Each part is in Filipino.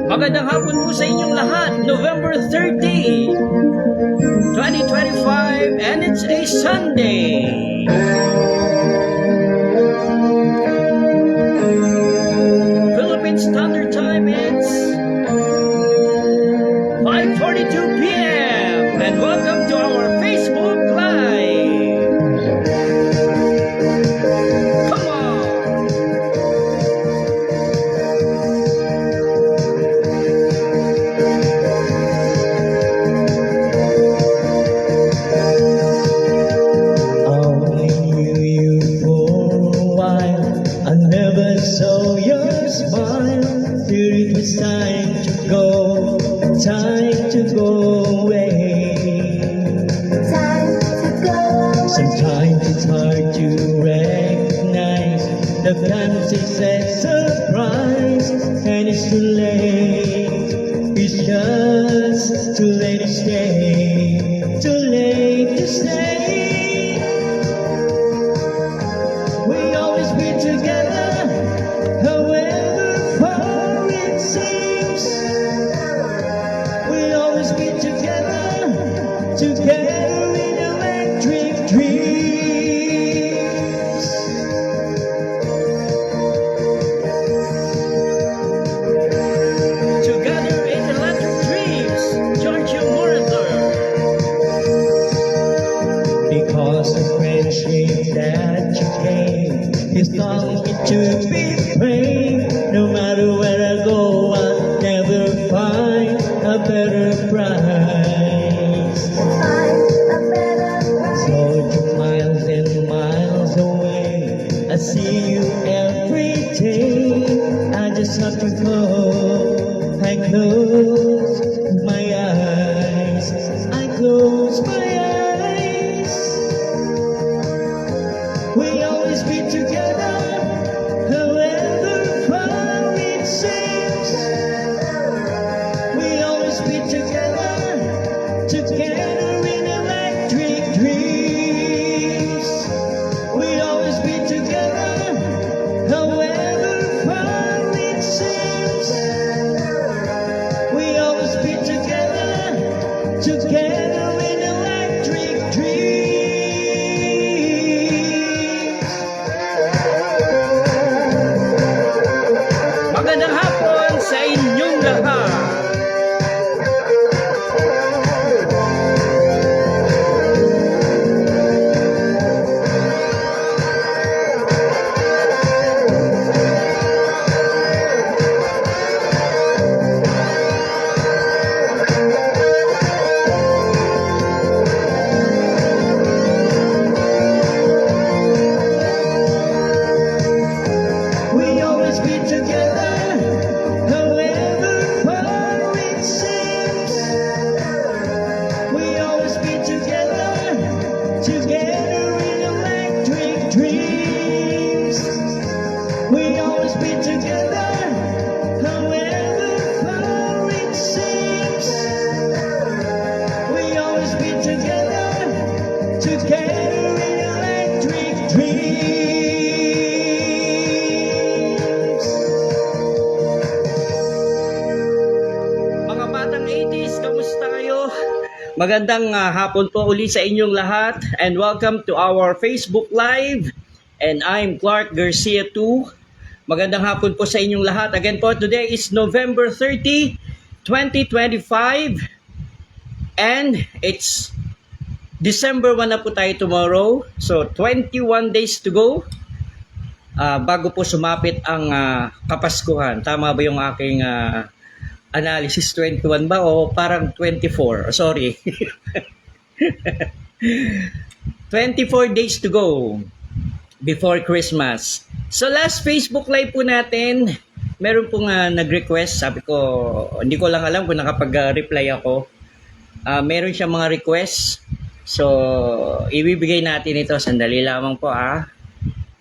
Magandang hapon po sa inyong lahat. November 30, 2025, and it's a Sunday. Philippine Standard Time, it's 5:42 p.m. and welcome to our Facebook Live. Come on! Only knew you for a while. I never saw your smile. Till it was time to go away. Sometimes it's hard to recognize the fantasies and surprise, and it's too late. It's just too late to stay. Too late to stay. We always be together, however far it seems. We always be together, together in electric dreams. Together in Electric Dreams, Giorgio Moroder. Because the friendship that you gave is taught me to be brave. No matter where I go, I'll never find a better price. So you're miles and miles away. I see you every day. I just have to go. I close my eyes. I close my eyes. We always be together, however far it seems. We always be together, together in electric dreams. We always be together, however far it seems. We always be together, together in electric dreams. Magandang hapon sa inyong lahat. We always be together, however far it seems. We always be together, together in electric dreams. We always be together, however far it seems. We always be together, together in electric dreams. Mga batang 80s, kamusta kayo? Magandang hapon po uli sa inyong lahat and welcome to our Facebook Live. And I'm Clark Garcia 2. Magandang hapon po sa inyong lahat. Again po, today is November 30, 2025 and it's December 1 na po tayo tomorrow. So 21 days to go bago po sumapit ang Kapaskuhan. Tama ba yung aking analysis? 21 ba o parang 24? Sorry. 24 days to go before Christmas. So last Facebook Live po natin, meron pong nag-request. Sabi ko, hindi ko lang alam kung nakapag-reply ako. Meron siya mga requests. So, ibibigay natin ito. Sandali lamang po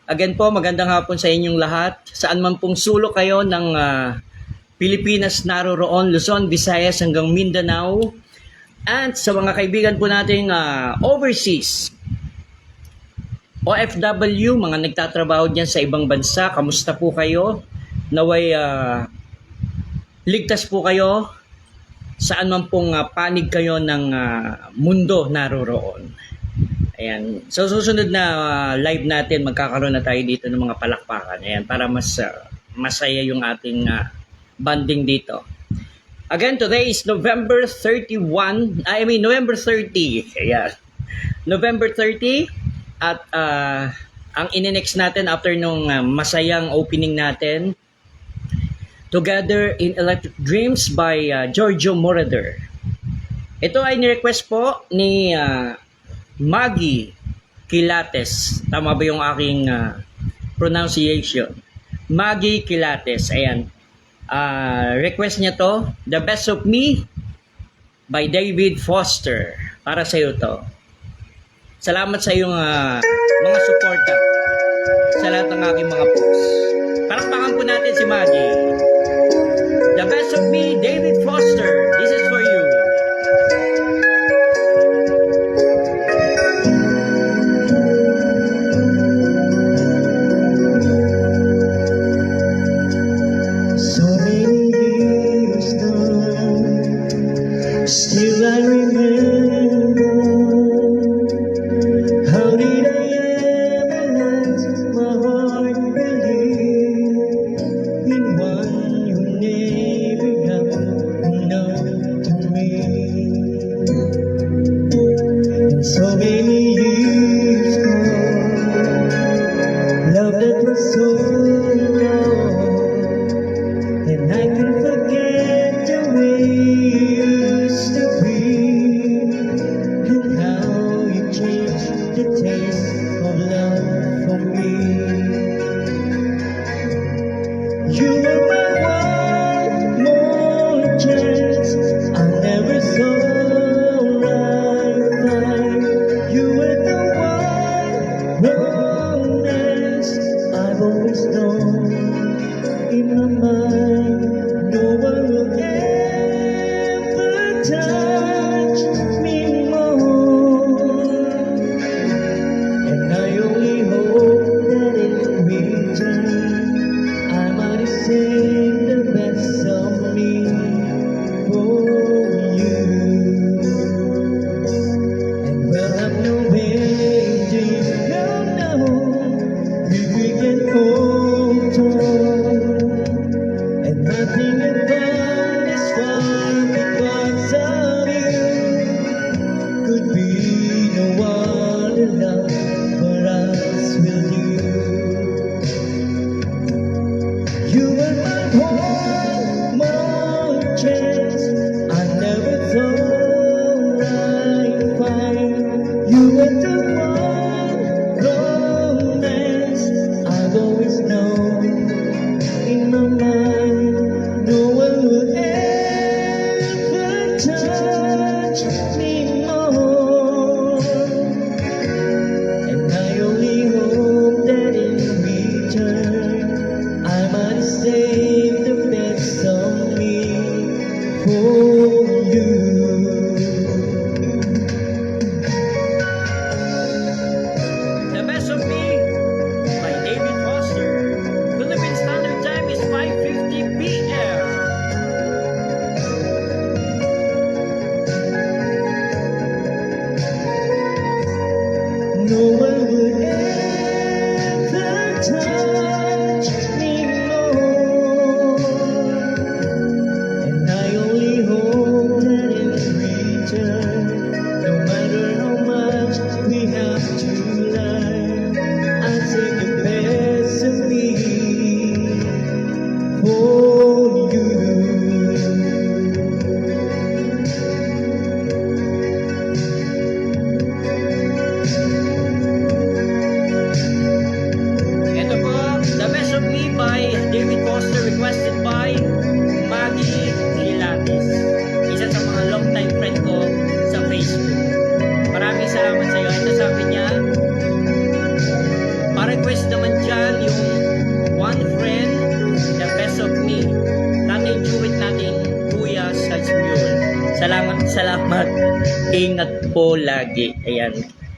Again po, magandang hapon sa inyong lahat. Saan man pong sulok kayo ng Pilipinas naroroon, Luzon, Visayas hanggang Mindanao. At sa mga kaibigan po nating overseas, OFW, mga nagtatrabaho dyan sa ibang bansa, kamusta po kayo? naway ligtas po kayo saan man pong panig kayo ng mundo naroroon. Ayan. So susunod na live natin, magkakaroon na tayo dito ng mga palakpakan. Ayan, para mas masaya yung ating banding dito. Again, today is November 30. Ayan. November 30 at ang ine-next natin after nung masayang opening natin, Together in Electric Dreams by Giorgio Moroder. Ito ay ni-request po ni Maggie Quilates. Tama ba yung aking pronunciation? Maggie Quilates. Ayan. Request niya to, The Best of Me by David Foster. Para sa iyo to. Salamat sa iyong mga suporta sa lahat ng aking mga posts. Palakpakan po natin si Maggie. The Best of Me, David Foster. This is for you. So many years gone, still I remember. How did I ever let my heart believe in one who never got enough to me? And so many years gone, love that was so long. And I can forget the way you used to be, and how you changed the taste of love for me. You were my one more chance I never thought I'd find. You were the one romance I've always known in my mind. No one will ever touch me more, and I only hope that in return I might save the best of me for you. And we'll have no waiting, no, if we can hold on. And nothing about this world because of you. Could be no other love for us will do. You were my one more chance I never thought I'd find. You were the one romance I've always known in my mind. No one will ever touch me more, and I only hope that in return I might save the best of me for you. The Best of Me by David Foster. Philippine Standard Time is 5:50 p.m. No one will ever touch me more, and I only hope that in return, no matter how much we have to learn, I'll take the best of me for you. Ito po, The Best of Me by David Foster, requested by Maggie Quilates. Isa sa mga long time friend ko sa Facebook. Maraming salamat sa iyo. Ito sabi niya, pa-request naman dyan yung One Friend, The Best of Me. Natin duet natin, Kuya Salsmule. Salamat. Ingat po lagi. Ayan.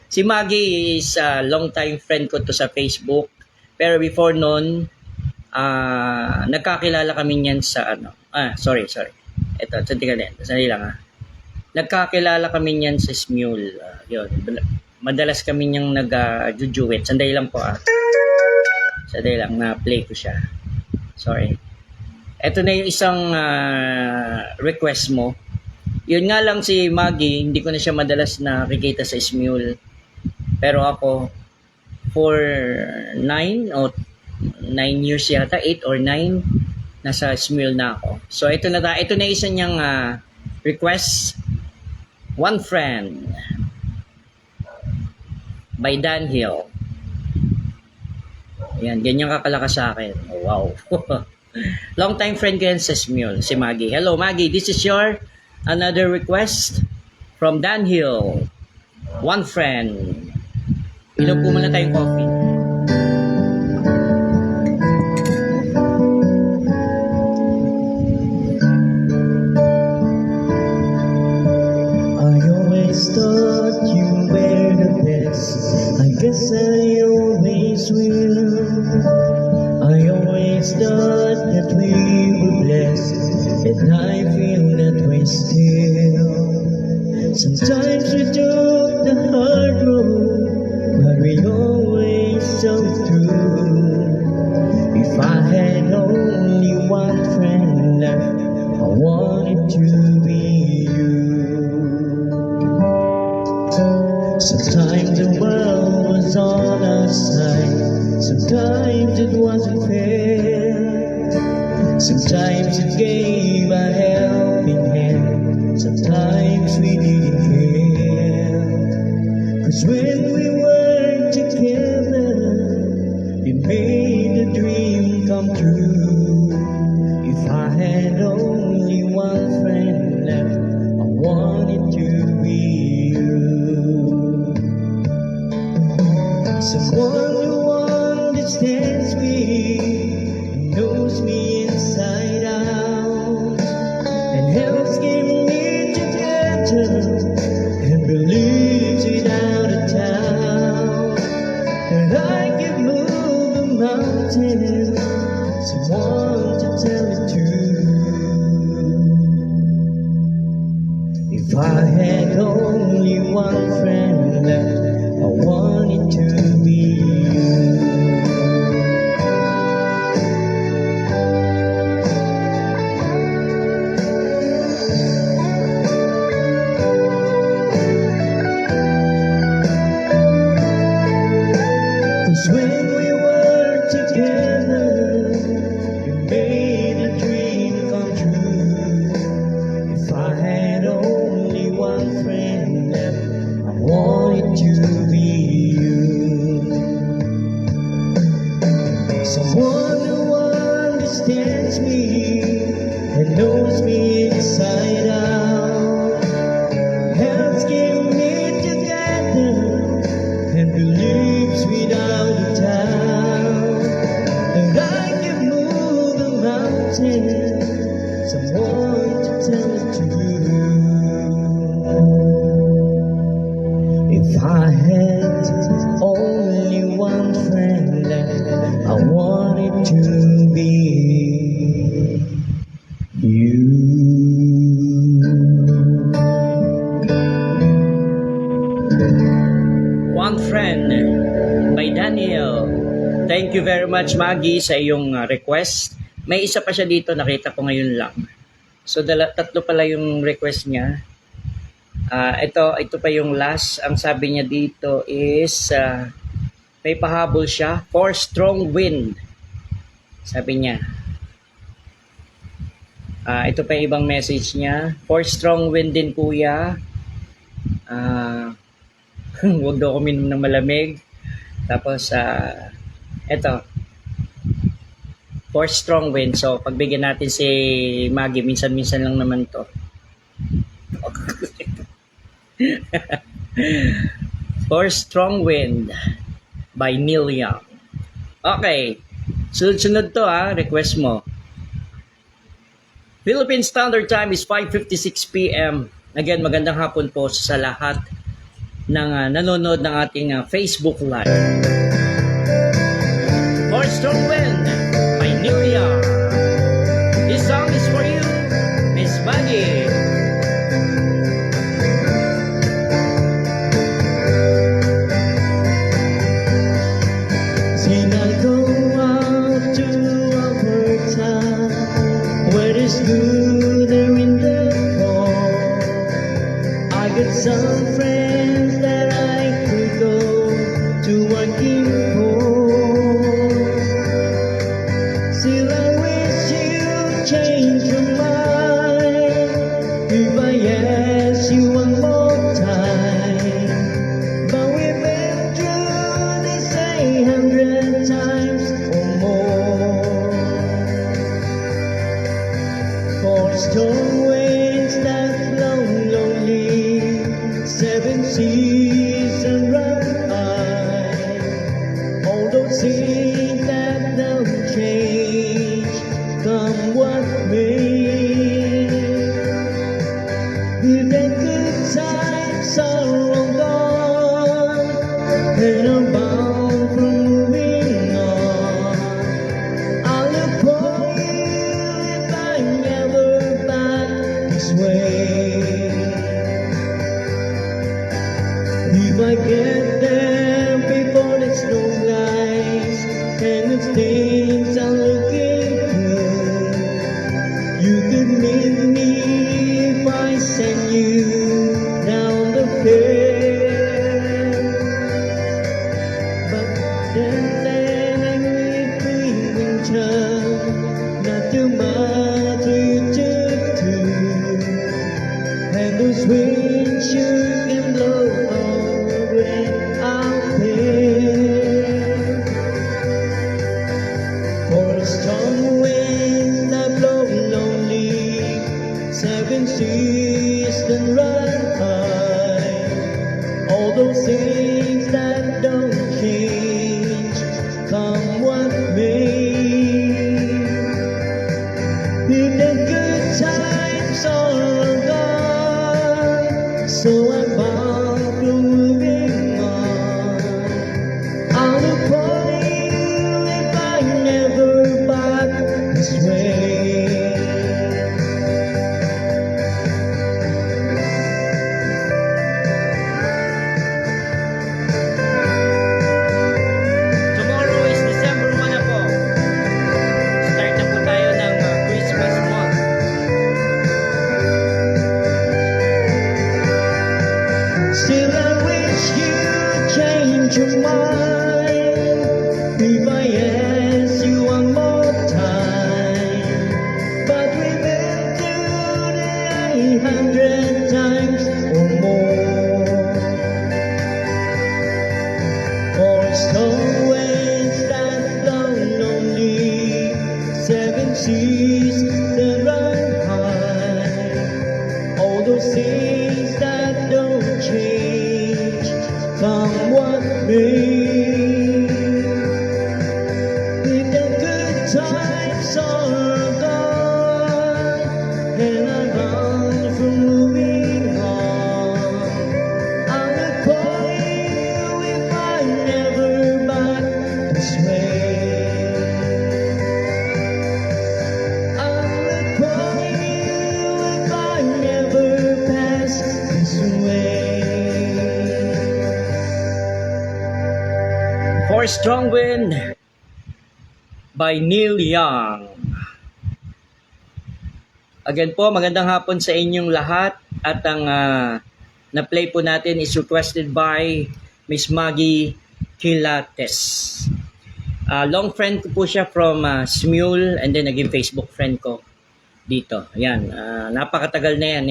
Si Maggie is a long time friend ko to sa Facebook. Pero before nun, nagkakilala kami niyan sa sorry. Ito, sandali lang Nagkakilala kami niyan sa Smule. Yun. Madalas kami niyang nag-duet. Sandali lang po Sandali lang, na-play ko siya. Sorry. Ito na yung isang request mo. Yun nga lang si Maggie, hindi ko na siya madalas nakikita sa Smule. Pero ako, for 9 years yata, 8 or 9, nasa Smule na ako. So ito na isa niyang request. One Friend by Dan Hill. Yan, ganyan kakalakas sa akin. Oh, wow. Long time friend ko yan sa Smule, si Maggie. Hello Maggie, this is your another request from Dan Hill. One Friend. Inom po muna tayong coffee. I always thought you were the best. I guess I always will. I always thought that we were blessed, and I feel that way still. Sometimes we took the hard road, but we always saw through. If I had only one friend left, I wanted to be you. Sometimes the world was on our side, sometimes it wasn't fair. Sometimes it gave a helping hand, sometimes we didn't care. 'Cause when we were together, it made the dream come true. If I had only one friend left, I wanted to be you. Someone who understands me, knows me inside out, and helps keep me together, and believes without a doubt that I can move a mountain. Someone to tell it to. If I had only one friend left, I wanted to be you. When we were together, it made a dream come true. If I had only one friend left, I wanted to be you. Someone who understands me and knows me inside out, helps keep me together, and believes without a doubt that I can move the mountain. Someone to tell it to. If I had only one friend left, I wanted to be you. One Friend by Daniel. Thank you very much Maggie sa iyong request. May isa pa siya dito, nakita ko ngayon lang. So tatlo pala yung request niya. Ito pa yung last. Ang sabi niya dito is may pahabol siya for strong wind. Sabi niya. Ito pa yung ibang message niya. For strong wind din kuya. Huwag daw kuminom ng malamig. Tapos, eto. For strong wind. So, pagbigyan natin si Maggie, minsan-minsan lang naman to. For strong wind by Neil Young. Okay. Sunod-sunod to request mo. Philippine Standard Time is 5:56 p.m. Again, magandang hapon po sa lahat ng nanonood ng ating Facebook Live. For Strong Wind by Neil is good there in the fall. I got some friends that I could go to working for. Still I wish you change your mind if I ask you one more time. But we've been through this 100 times or more. For storm winds that blow lonely, 7 seas and run high. All those things that don't change, come what may. If the good times are all gone, and I'm bound for moving on, I'll look for you if I'm ever back this way. If I get there before the snow flies and the things are looking good, you could meet me if I send you down the fair. But then I need winter, not too much to do. And those winds you can blow all way out there. For the storm winds that blow lonely, 7 seas that run high. All those things that don't change, come what may. If the good times are gone, so I'm bound for moving on. I'll look for you if I never back this way. Tomorrow is December 1 na po. Start na po tayo ng Christmas month. Still I wish you change your mind if I ask you one more time. But we've been through the 100 times or more. For storm winds that blow lonely, 7 seas that run high. All those things that don't change, come what may. If the good times are gone, and I'm bound for moving on, I'll look for you if I never back this way. I'll look for you if I never pass this way. For Strong Wind by Neil Young. Again po, magandang hapon sa inyong lahat. At ang na-play po natin is requested by Miss Maggie Quilates. Long friend ko po siya from Smule, and then naging Facebook friend ko dito. Ayan, napakatagal na yan.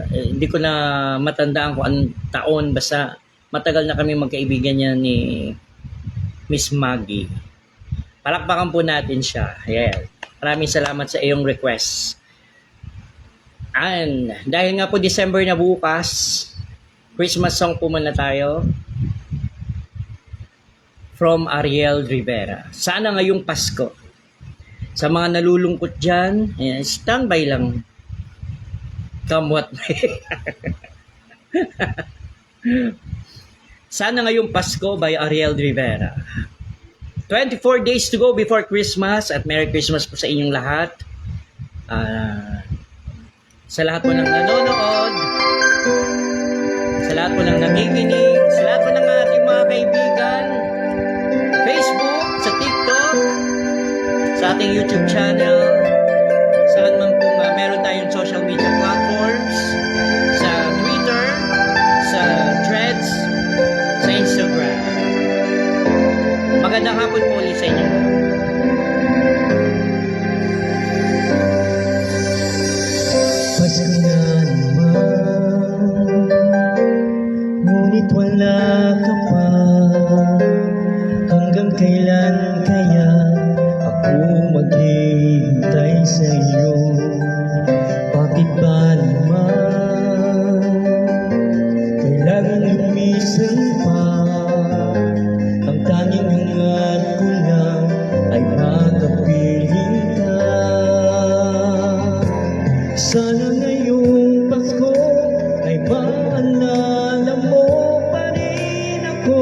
Hindi ko na matandaan kung anong taon, basta matagal na kami magkaibigan niya ni Miss Maggie. Palakpakan po natin siya. Ayan. Maraming salamat sa iyong request. And dahil nga po December na bukas, Christmas song po muna tayo from Ariel Rivera. Sana ngayong Pasko, sa mga nalulungkot dyan, ayan, standby lang. Come what may. Sana ngayong Pasko by Ariel Rivera. 24 days to go before Christmas, at Merry Christmas po sa inyong lahat. Sa lahat po ng nanonood, sa lahat po ng nakikinig, sa lahat po ng ating mga kaibigan, Facebook, sa TikTok, sa ating YouTube channel, Saan man po meron tayong social media platforms, sa Twitter, sa Threads, sa Instagram. Magandang hapon po ulit sa inyo. Pasko na naman, ngunit wala ka pa. Hanggang kailan kaya ako maghihintay sa iyo? Bakit ba naman kailangan lumisan pa? Ang tanging hangad ko lang ay makapiling ka. Sana ngayong Pasko ay maalala mo pa rin ako.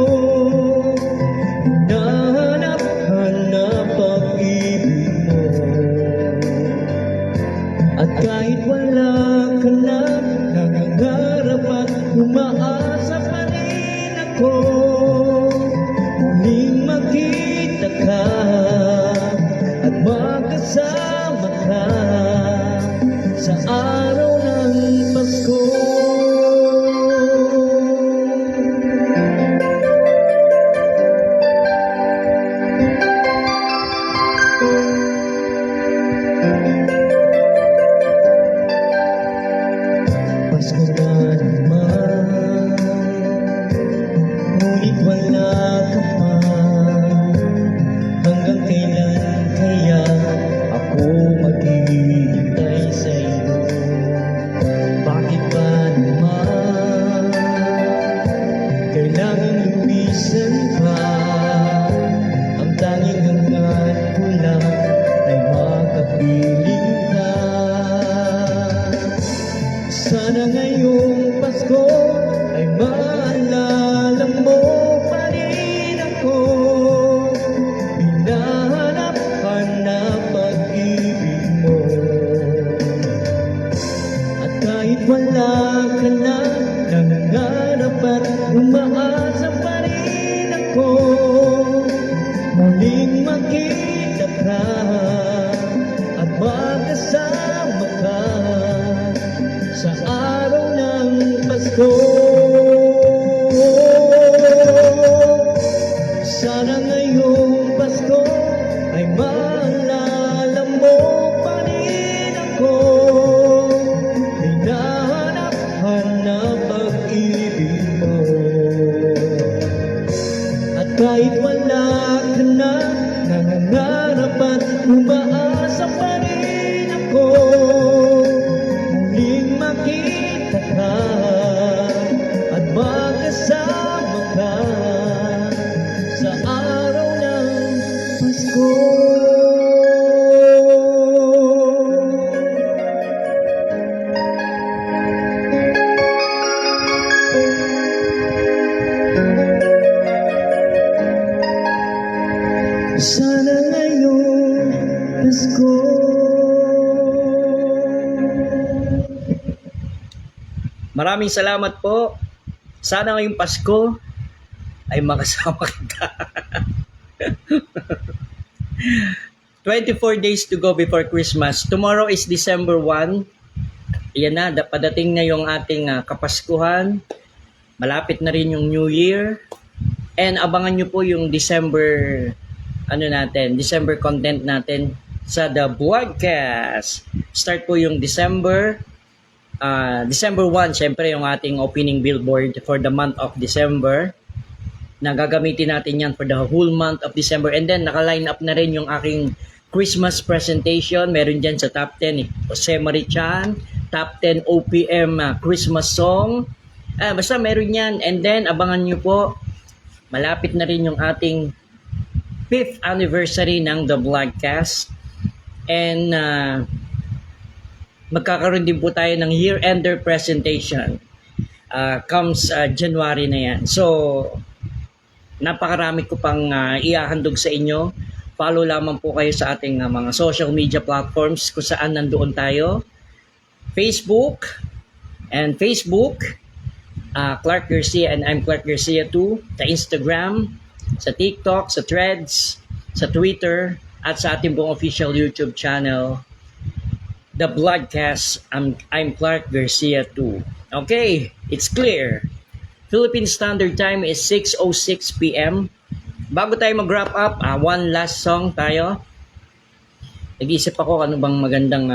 Hinahanap-hanap pag-ibig mo. At kahit wala ka na, nangangarap at umaasa pa rin ako. Muling makita ka at magkasama ka sa araw ng Pasko. Pasko na naman, ngunit wala ka pa. Hanggang kailan kaya ako maghihintay sa iyo? Bakit ba naman kailangan lumisan pa? Ang tanging hangad ko lang ay makapiling ka. Sana ngayong Pasko ay maalala mo pa rin ako. Hinahanap-hanap pag-ibig mo. At kahit wala ka na, nangangarap at umaasa pa rin ako. Muling makita ka at magkasama ka sa araw ng Pasko. Sana ngayong Pasko ay maalala mo pa rin ako. Hinahanap-hanap pag-ibig mo. At kahit wala ka na, nangangarap at umaasa pa rin ako. Muling makita ka at magkasama ka sa araw ng Pasko. Sana ngayong Pasko. Maraming salamat po. Sana ngayong Pasko ay makasama kita. 24 days to go before Christmas. Tomorrow is December 1. Yan na, padating na yung ating Kapaskuhan. Malapit na rin yung New Year. And abangan nyo po yung December content natin sa The Vlogcast. Start po yung December 1, syempre yung ating opening billboard for the month of December. Na gagamitin natin yan for the whole month of December. And then naka-line up na rin yung aking Christmas presentation. Meron dyan sa top 10 ni Jose Marichan, top 10 OPM Christmas song. Basta meron yan. And then abangan nyo po, malapit na rin yung ating 5th anniversary ng The Vlogcast. And magkakaroon din po tayo ng year-ender presentation. Comes January na yan. So, napakarami ko pang iahandog sa inyo. Follow lamang po kayo sa ating mga social media platforms kung saan nandoon tayo. Facebook, Clark Garcia and I'm Clark Garcia too. Sa Instagram, sa TikTok, sa Threads, sa Twitter, at sa ating buong official YouTube channel. the broadcast. I'm Clark Garcia too. Okay, it's clear. Philippine Standard Time is 6:06 p.m. Bago tayo mag-wrap up, one last song tayo. Nag-iisip ako ano bang magandang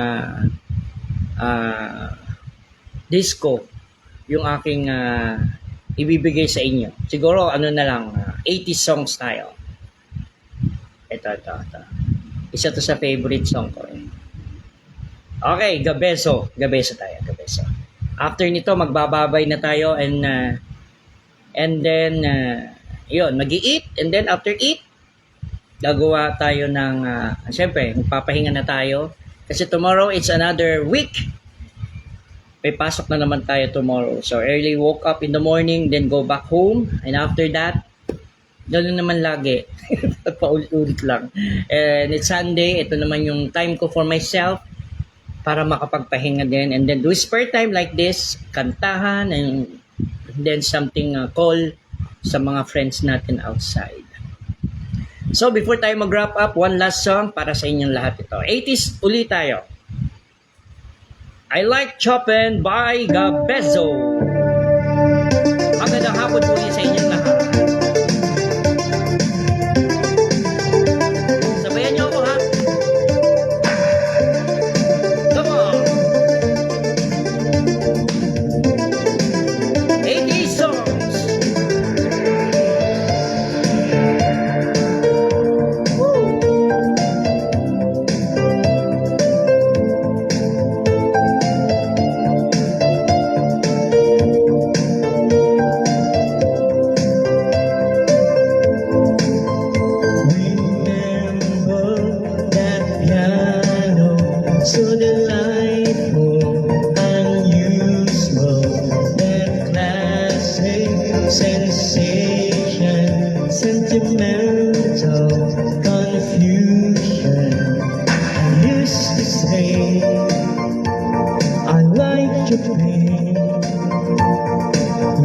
disco yung aking ibibigay sa inyo. Siguro ano na lang, 80s songs tayo. Ito. Isa to sa favorite song ko. Okay, Gabeso. Gabeso tayo, Gabeso. After nito, magbababay na tayo and then, yun, mag-i-eat. And then, after eat, gagawa tayo ng, syempre, magpapahinga na tayo. Kasi tomorrow, it's another week. May pasok na naman tayo tomorrow. So, early woke up in the morning, then go back home. And after that, gano'n naman lagi. Paulit-ulit lang. And it's Sunday. Ito naman yung time ko for myself para makapagpahinga din. And then do spare time like this, kantahan, and then something call sa mga friends natin outside. So, before tayo mag-wrap up, one last song para sa inyong lahat ito. 80s uli tayo. I Like Chopin by Gabezo. Magandang hapon uli sa inyong lahat. Sabayan niyo ako, ha? Come on! 80s songs! Remember that piano, so delightful, unusual, that classic sensation, sentimental confusion. I used to say, I like your pain,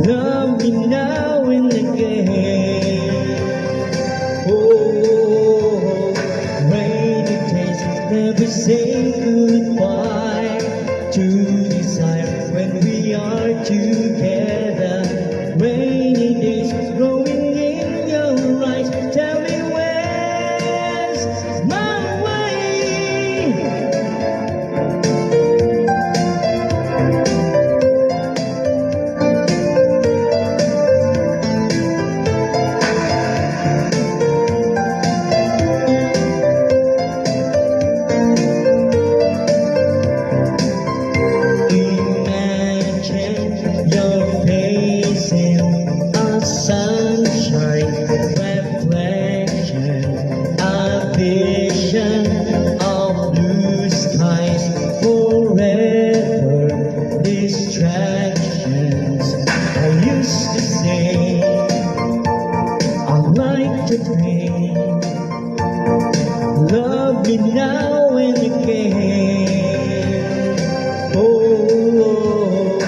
love me now and again. Oh, rainy days never say goodbye to desire when we are together. Rainy days growing in your eyes. Tell me where's my way? Imagine your face in a sunshine reflection, a vision of blue skies forever, distractions. I used to say, I like to dream, love me now and again. Oh,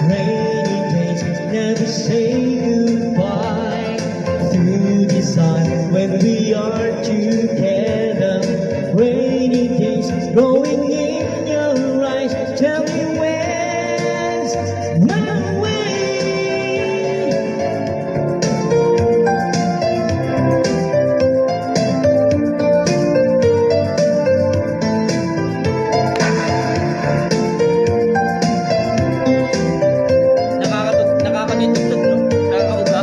rainy days never say goodbye through desire when we are together. Rainy days growing in your eyes. Tell me where's my way? Nakakatutugtog, no? Nakakauga.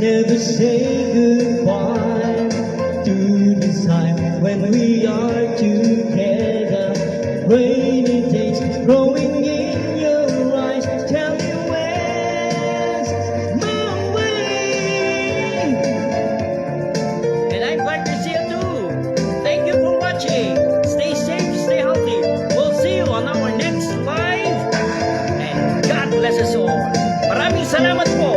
never say goodbye to this time when we are together. Rainy days growing in your eyes, tell me where's my way. And I'm glad to see you too. Thank you for watching. Stay safe, stay healthy. We'll see you on our next live. And God bless us all. Maraming salamat po.